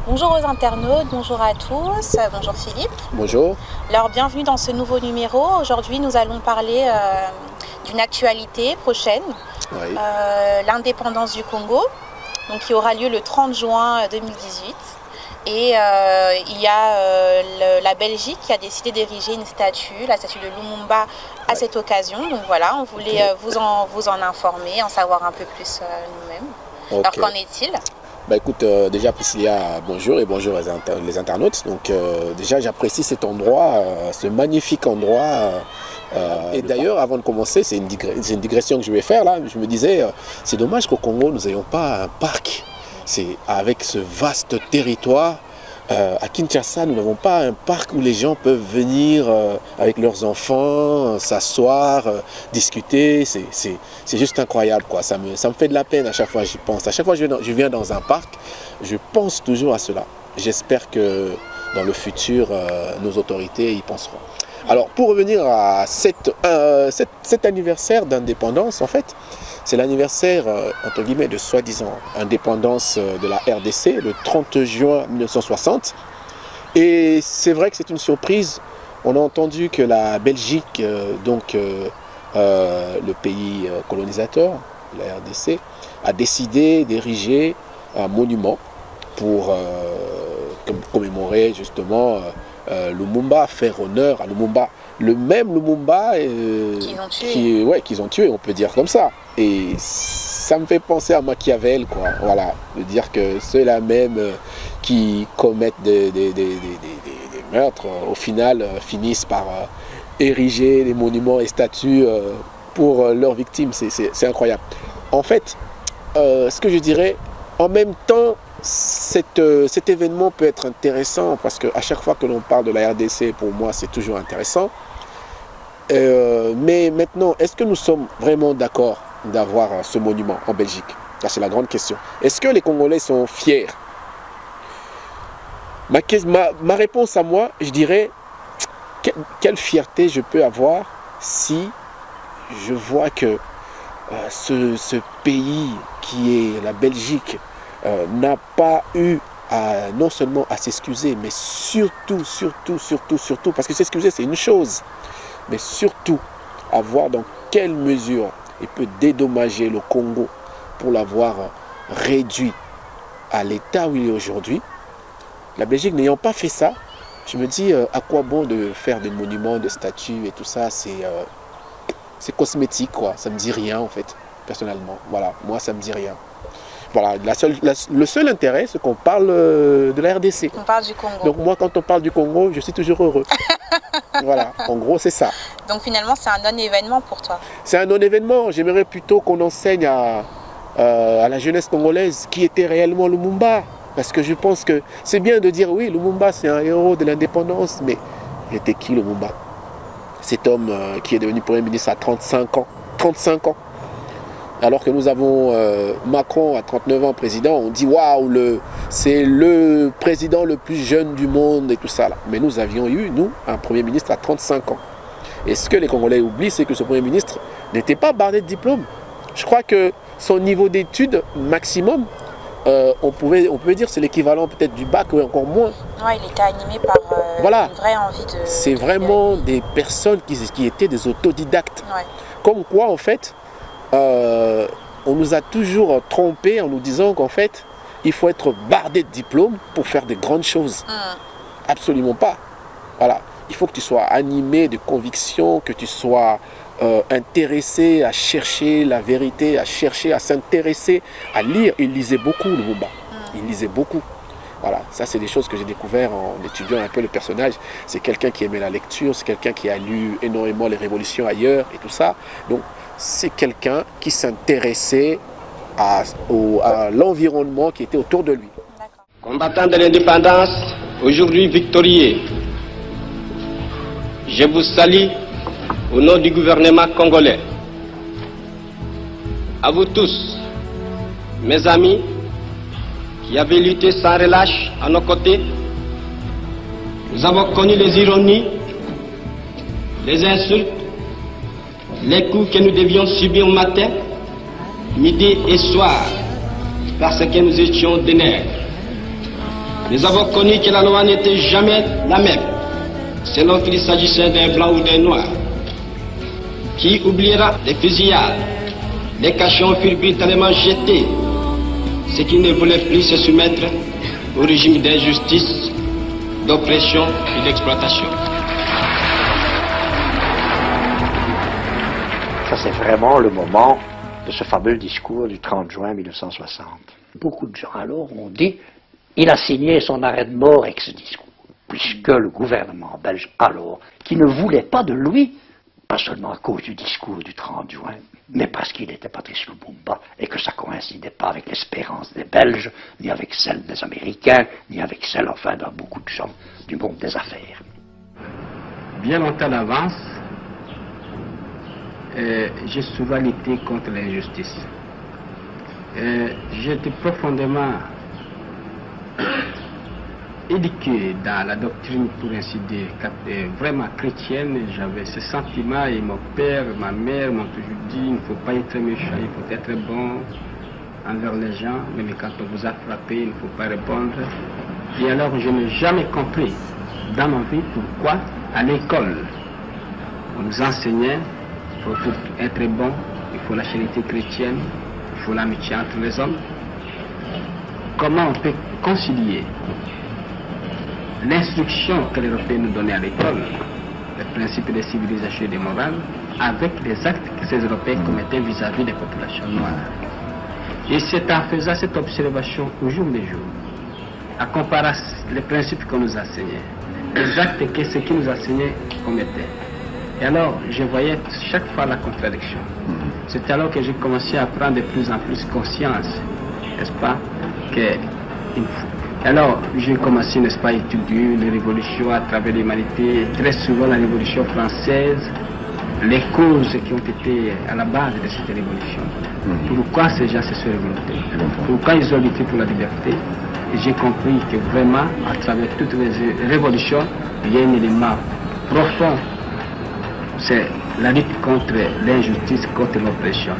Bonjour aux internautes, bonjour à tous, bonjour Philippe. Bonjour. Alors bienvenue dans ce nouveau numéro. Aujourd'hui nous allons parler d'une actualité prochaine, Oui. L'indépendance du Congo, donc, qui aura lieu le 30 juin 2018. Et il y a la Belgique qui a décidé d'ériger une statue, la statue de Lumumba, à cette occasion. Donc voilà, on voulait vous en informer, en savoir un peu plus nous-mêmes. Alors qu'en est-il ? Bah écoute, déjà Priscilla, bonjour et bonjour les internautes. Donc déjà j'apprécie cet endroit, ce magnifique endroit. Et d'ailleurs, avant de commencer, c'est une digression que je vais faire là. Je me disais, c'est dommage qu'au Congo nous n'ayons pas un parc. C'est avec ce vaste territoire. À Kinshasa, nous n'avons pas un parc où les gens peuvent venir avec leurs enfants, s'asseoir, discuter. C'est juste incroyable, quoi. Ça me fait de la peine à chaque fois que j'y pense. À chaque fois que je viens dans un parc, je pense toujours à cela. J'espère que dans le futur, nos autorités y penseront. Alors, pour revenir à cet anniversaire d'indépendance, en fait, c'est l'anniversaire, entre guillemets, de soi-disant indépendance de la RDC, le 30 juin 1960. Et c'est vrai que c'est une surprise. On a entendu que la Belgique, le pays colonisateur, la RDC, a décidé d'ériger un monument pour commémorer justement Lumumba, faire honneur à Lumumba. Le même Lumumba qu'ils ont tué, on peut dire comme ça. Et ça me fait penser à Machiavel, quoi. Voilà, de dire que ceux-là même qui commettent des meurtres, au final finissent par ériger des monuments et statues pour leurs victimes. C'est incroyable. En fait, ce que je dirais, en même temps, cet événement peut être intéressant parce qu'à chaque fois que l'on parle de la RDC, pour moi, c'est toujours intéressant. Mais maintenant, est-ce que nous sommes vraiment d'accord d'avoir ce monument en Belgique? C'est la grande question. Est-ce que les Congolais sont fiers? Ma réponse à moi, je dirais, quelle fierté je peux avoir si je vois que ce pays qui est la Belgique n'a pas eu non seulement à s'excuser, mais surtout, parce que s'excuser c'est une chose, mais surtout à voir dans quelle mesure il peut dédommager le Congo pour l'avoir réduit à l'état où il est aujourd'hui. La Belgique n'ayant pas fait ça, je me dis à quoi bon de faire des monuments, des statues et tout ça, c'est cosmétique, quoi. Ça me dit rien en fait, personnellement. Voilà, moi ça me dit rien. Voilà, le seul intérêt, c'est qu'on parle de la RDC. On parle du Congo. Donc moi, quand on parle du Congo, je suis toujours heureux. Voilà, en gros, c'est ça. Donc finalement, c'est un non-événement pour toi? C'est un non-événement. J'aimerais plutôt qu'on enseigne à la jeunesse congolaise qui était réellement Lumumba. Parce que je pense que c'est bien de dire, oui, Lumumba, c'est un héros de l'indépendance, mais il était qui Lumumba? Cet homme qui est devenu Premier ministre à 35 ans. 35 ans. Alors que nous avons Macron à 39 ans président, on dit waouh, c'est le président le plus jeune du monde et tout ça là. Mais nous avions eu, nous, un Premier ministre à 35 ans. Et ce que les Congolais oublient, c'est que ce Premier ministre n'était pas bardé de diplôme. Je crois que son niveau d'études maximum, on pouvait dire c'est l'équivalent peut-être du bac ou encore moins. Ouais, il était animé par voilà. Une vraie envie de... C'est vraiment des personnes qui étaient des autodidactes. Ouais. Comme quoi, en fait, on nous a toujours trompés en nous disant qu'en fait, il faut être bardé de diplôme pour faire des grandes choses. Absolument pas. Voilà. Il faut que tu sois animé de conviction, que tu sois intéressé à chercher la vérité, à chercher, à s'intéresser, à lire. Il lisait beaucoup, Lumumba. Il lisait beaucoup. Voilà, ça c'est des choses que j'ai découvert en étudiant un peu le personnage. C'est quelqu'un qui aimait la lecture, c'est quelqu'un qui a lu énormément les révolutions ailleurs et tout ça. Donc, c'est quelqu'un qui s'intéressait à l'environnement qui était autour de lui. Combattant de l'indépendance, aujourd'hui victorieux, je vous salue au nom du gouvernement congolais. À vous tous, mes amis, qui avez lutté sans relâche à nos côtés, nous avons connu les ironies, les insultes, les coups que nous devions subir matin, midi et soir, parce que nous étions des nègres. nous avons connu que la loi n'était jamais la même, selon qu'il s'agissait d'un blanc ou d'un noir. Qui oubliera les fusillades? Les cachons furent brutalement jetés. Ceux qui ne voulaient plus se soumettre au régime d'injustice, d'oppression et d'exploitation. Ça, c'est vraiment le moment de ce fameux discours du 30 juin 1960. Beaucoup de gens alors ont dit il a signé son arrêt de mort avec ce discours, puisque le gouvernement belge alors, qui ne voulait pas de lui, pas seulement à cause du discours du 30 juin, mais parce qu'il était Patrice Lumumba et que ça ne coïncidait pas avec l'espérance des Belges, ni avec celle des Américains, ni avec celle, enfin, de beaucoup de gens du monde des affaires. Bien longtemps d'avance, j'ai souvent lutté contre l'injustice. J'étais profondément éduqué dans la doctrine, pour ainsi dire, vraiment chrétienne. J'avais ce sentiment et mon père, ma mère m'ont toujours dit il ne faut pas être méchant, il faut être bon envers les gens, même quand on vous a frappé, il ne faut pas répondre. Et alors je n'ai jamais compris dans ma vie pourquoi à l'école on nous enseignait il faut être bon, il faut la charité chrétienne, il faut l'amitié entre les hommes. Comment on peut concilier l'instruction que les Européens nous donnaient à l'école, les principes de civilisation et de morale, avec les actes que ces Européens commettaient vis-à-vis des populations noires. Et c'est en faisant cette observation au jour le jour, à comparer les principes qu'on nous enseignait, les actes que ceux qui nous enseignaient commettaient. Et alors, je voyais chaque fois la contradiction. C'est alors que j'ai commencé à prendre de plus en plus conscience, n'est-ce pas, que alors, j'ai commencé, n'est-ce pas, à étudier les révolutions à travers l'humanité, très souvent la Révolution française, les causes qui ont été à la base de cette révolution. Pourquoi ces gens se sont révoltés? Pourquoi ils ont lutté pour la liberté? Et j'ai compris que vraiment, à travers toutes les révolutions, il y a un élément profond. C'est la lutte contre l'injustice, contre l'oppression.